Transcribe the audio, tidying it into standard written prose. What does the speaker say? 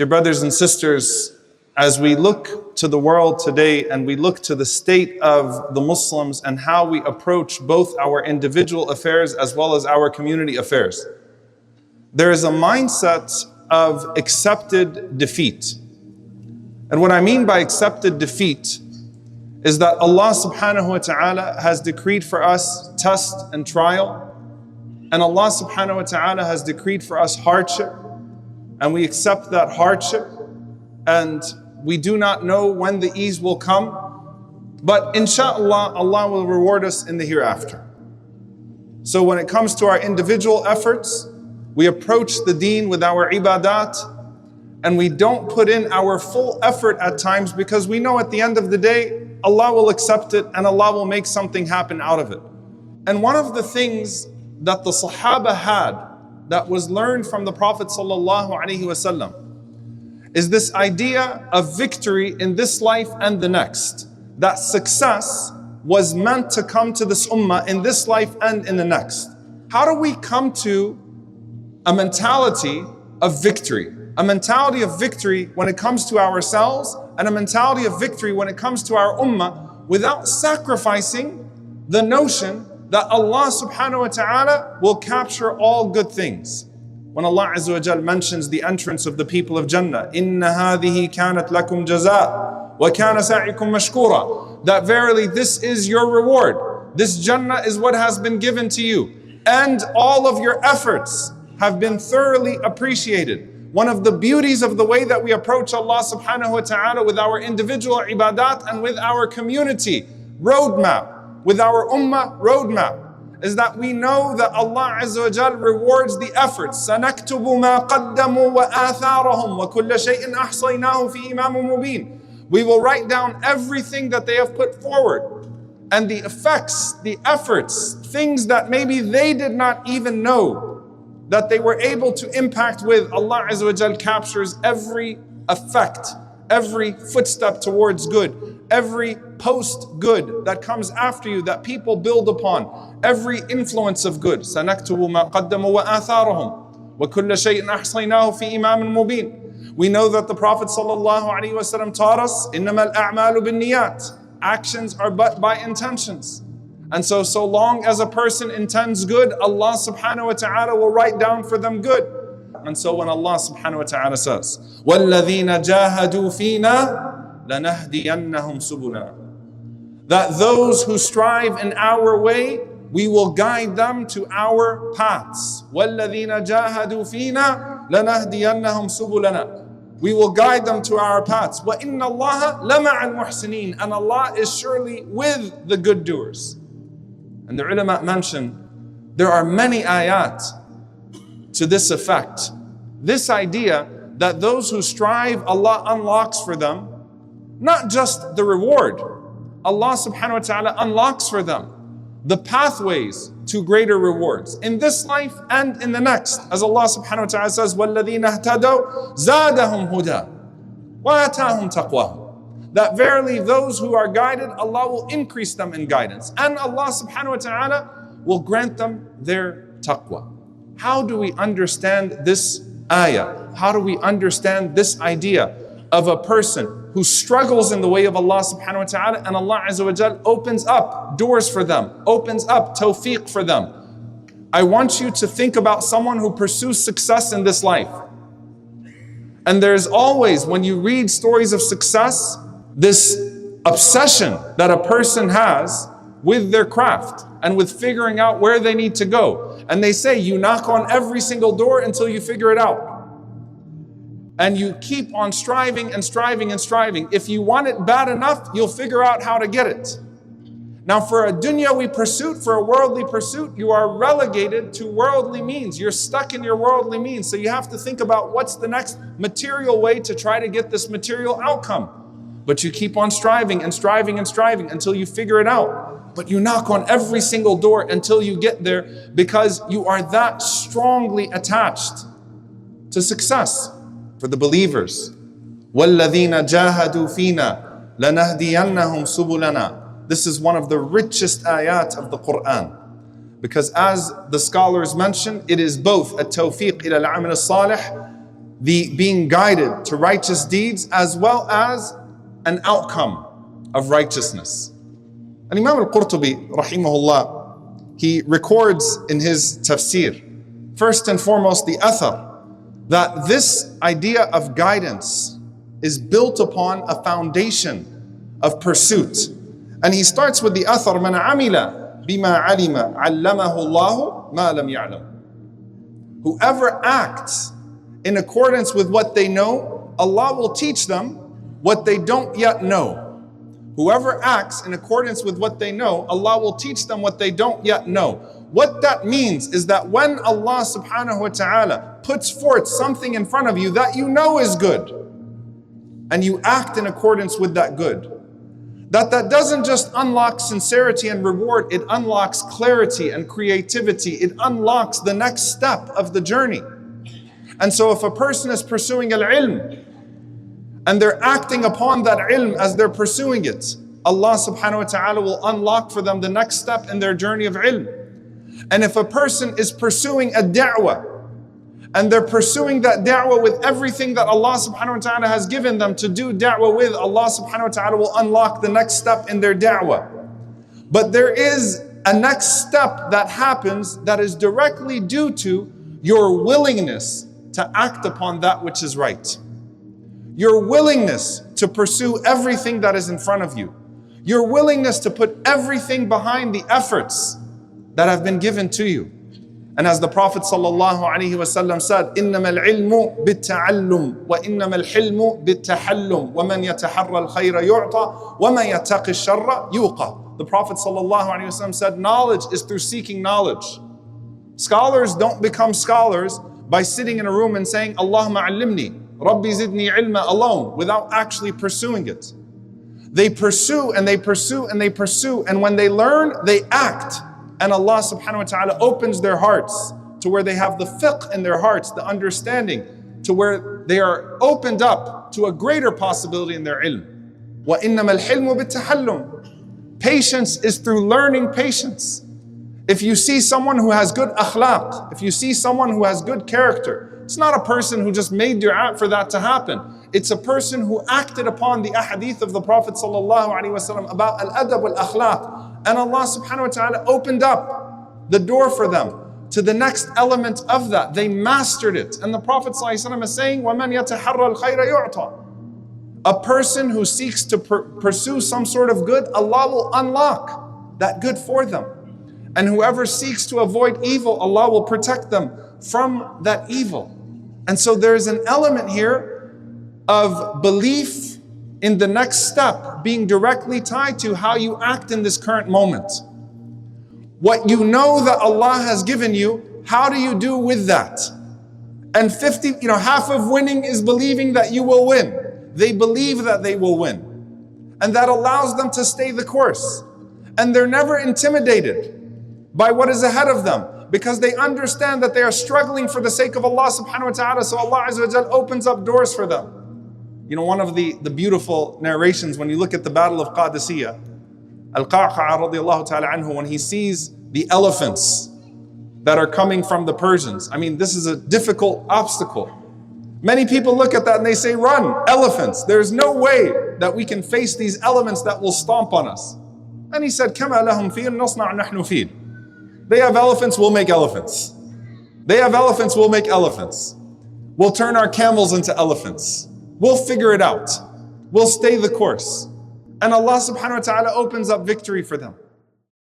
Dear brothers and sisters, as we look to the world today and we look to the state of the Muslims and how we approach both our individual affairs as well as our community affairs, there is a mindset of accepted defeat. And what I mean by accepted defeat is that Allah subhanahu wa ta'ala has decreed for us test and trial, and Allah subhanahu wa ta'ala has decreed for us hardship, and we accept that hardship, and we do not know when the ease will come, but inshallah, Allah will reward us in the hereafter. So when it comes to our individual efforts, we approach the deen with our ibadat, and we don't put in our full effort at times because we know at the end of the day, Allah will accept it and Allah will make something happen out of it. And one of the things that the Sahaba had that was learned from the Prophet ﷺ is this idea of victory in this life and the next. That success was meant to come to this ummah in this life and in the next. How do we come to a mentality of victory? A mentality of victory when it comes to ourselves, and a mentality of victory when it comes to our ummah, without sacrificing the notion that Allah subhanahu wa ta'ala will capture all good things. When Allah Azza wa Jal mentions the entrance of the people of Jannah, إِنَّ هَذِهِ كَانَتْ لَكُمْ جَزَاءً وَكَانَ سَعْيُكُمْ مَشْكُورًا, that verily this is your reward. This Jannah is what has been given to you, and all of your efforts have been thoroughly appreciated. One of the beauties of the way that we approach Allah subhanahu wa ta'ala with our individual ibadat and with our community roadmap, with our ummah roadmap, is that we know that Allah Azza wa Jal rewards the efforts. سَنَكْتُبُ مَا قَدَّمُوا وَآثَارَهُمْ وَكُلَّ شَيْءٍ أَحْصَيْنَاهُ فِي إِمَامٍ مُبِينٍ. We will write down everything that they have put forward, and the effects, the efforts, things that maybe they did not even know that they were able to impact with. Allah Azza wa Jal captures every effect, every footstep towards good, every post good that comes after you that people build upon, every influence of good. سَنَكْتُبُ مَا قَدَّمُوا وَآثَارَهُمْ وَكُلَّ شَيْءٍ أَحْصَيْنَاهُ فِي إِمَامٍ مُبِينٍ. We know that the Prophet ﷺ taught us, إِنَّمَا الْأَعْمَالُ بِالنِّيَّاتِ. Actions are but by intentions. And so long as a person intends good, Allah subhanahu wa ta'ala will write down for them good. And so when Allah subhanahu wa ta'ala says, وَالَّذِينَ جَاهَدُوا فِينَا لَنَهْدِيَنَّهُمْ سُبُلَنَا, that those who strive in our way, we will guide them to our paths. وَالَّذِينَ جَاهَدُوا فِينَا لَنَهْدِيَنَّهُمْ سُبُلَنَا, we will guide them to our paths. وَإِنَّ اللَّهَ لَمَعَ الْمُحْسِنِينَ, and Allah is surely with the good doers. And the ulama mention there are many ayat to this effect. This idea that those who strive, Allah unlocks for them not just the reward, Allah subhanahu wa ta'ala unlocks for them the pathways to greater rewards in this life and in the next. As Allah subhanahu wa ta'ala says, وَالَّذِينَ اهْتَدَوْا زَادَهُمْ هُدًى وَآتَاهُمْ تَقْوَاهُمْ, that verily those who are guided, Allah will increase them in guidance, and Allah subhanahu wa ta'ala will grant them their taqwa. How do we understand this ayah? How do we understand this idea of a person who struggles in the way of Allah subhanahu wa ta'ala, and Allah Azza wa Jal opens up doors for them, opens up tawfiq for them? I want you to think about someone who pursues success in this life. And there's always, when you read stories of success, this obsession that a person has with their craft and with figuring out where they need to go. And they say you knock on every single door until you figure it out. And you keep on striving and striving and striving. If you want it bad enough, you'll figure out how to get it. Now for a dunyawi pursuit, for a worldly pursuit, you are relegated to worldly means. You're stuck in your worldly means. So you have to think about what's the next material way to try to get this material outcome. But you keep on striving and striving and striving until you figure it out. But you knock on every single door until you get there, because you are that strongly attached to success. For the believers, وَالَّذِينَ جَاهَدُوا فِينَا لَنَهْدِيَنَّهُمْ سُبُلَنَا. This is one of the richest ayat of the Quran. Because as the scholars mention, it is both a tawfiq ila al-amal al-salih the being guided to righteous deeds as well as an outcome of righteousness. And Imam al-Qurtubi, rahimahullah, he records in his tafsir, first and foremost the athar, that this idea of guidance is built upon a foundation of pursuit. And he starts with the athar, man amila bima alima allamahu Allahu ma lam ya'lam. Whoever acts in accordance with what they know, Allah will teach them what they don't yet know. Whoever acts in accordance with what they know, Allah will teach them what they don't yet know. What that means is that when Allah subhanahu wa ta'ala puts forth something in front of you that you know is good, and you act in accordance with that good, that doesn't just unlock sincerity and reward, it unlocks clarity and creativity. It unlocks the next step of the journey. And so if a person is pursuing al-ilm, and they're acting upon that ilm as they're pursuing it, Allah subhanahu wa ta'ala will unlock for them the next step in their journey of ilm. And if a person is pursuing a da'wah, and they're pursuing that da'wah with everything that Allah subhanahu wa ta'ala has given them to do da'wah with, Allah subhanahu wa ta'ala will unlock the next step in their da'wah. But there is a next step that happens that is directly due to your willingness to act upon that which is right. Your willingness to pursue everything that is in front of you. Your willingness to put everything behind the efforts that have been given to you. And as the Prophet ﷺ said, إِنَّمَا الْعِلْمُ بِالتَّعَلُّمِ وَإِنَّمَا الْحِلْمُ بِالتَّحَلُّمِ وَمَنْ يَتَحَرَّ الْخَيْرَ يُعْطَى وَمَنْ يَتَّقِ الشَّرَّ يُوقَى. The Prophet ﷺ said, knowledge is through seeking knowledge. Scholars don't become scholars by sitting in a room and saying, Allahumma allimni, Rabbi zidni ilma alone, without actually pursuing it. They pursue and they pursue and they pursue, and when they learn, they act. And Allah subhanahu wa ta'ala opens their hearts to where they have the fiqh in their hearts, the understanding, to where they are opened up to a greater possibility in their ilm. وَإِنَّمَا الْحِلْمُ بِالتَّحَلُّمِ. Patience is through learning patience. If you see someone who has good akhlaq, if you see someone who has good character, it's not a person who just made dua for that to happen. It's a person who acted upon the ahadith of the Prophet ﷺ about al-adab wal-akhlaq. And Allah subhanahu wa ta'ala opened up the door for them to the next element of that. They mastered it. And the Prophet ﷺ is saying, وَمَنْ يَتَحَرَّ الْخَيْرَ يُعْطَى. A person who seeks to pursue some sort of good, Allah will unlock that good for them. And whoever seeks to avoid evil, Allah will protect them from that evil. And so there's an element here of belief in the next step being directly tied to how you act in this current moment. What you know that Allah has given you, how do you do with that? And half of winning is believing that you will win. They believe that they will win. And that allows them to stay the course. And they're never intimidated by what is ahead of them, because they understand that they are struggling for the sake of Allah subhanahu wa ta'ala, so Allah azza wa jal opens up doors for them. You know, one of the beautiful narrations, when you look at the Battle of Qadisiyah, Al-Qa'qa'a radiallahu ta'ala anhu, when he sees the elephants that are coming from the Persians, I mean, this is a difficult obstacle. Many people look at that and they say, run, elephants. There's no way that we can face these elements that will stomp on us. And he said, كَمَا لَهُمْ فِيلٌ نَصْنَعْ نَحْنُ فِيلٌ. They have elephants, we'll make elephants. They have elephants, we'll make elephants. We'll turn our camels into elephants. We'll figure it out. We'll stay the course. And Allah subhanahu wa ta'ala opens up victory for them.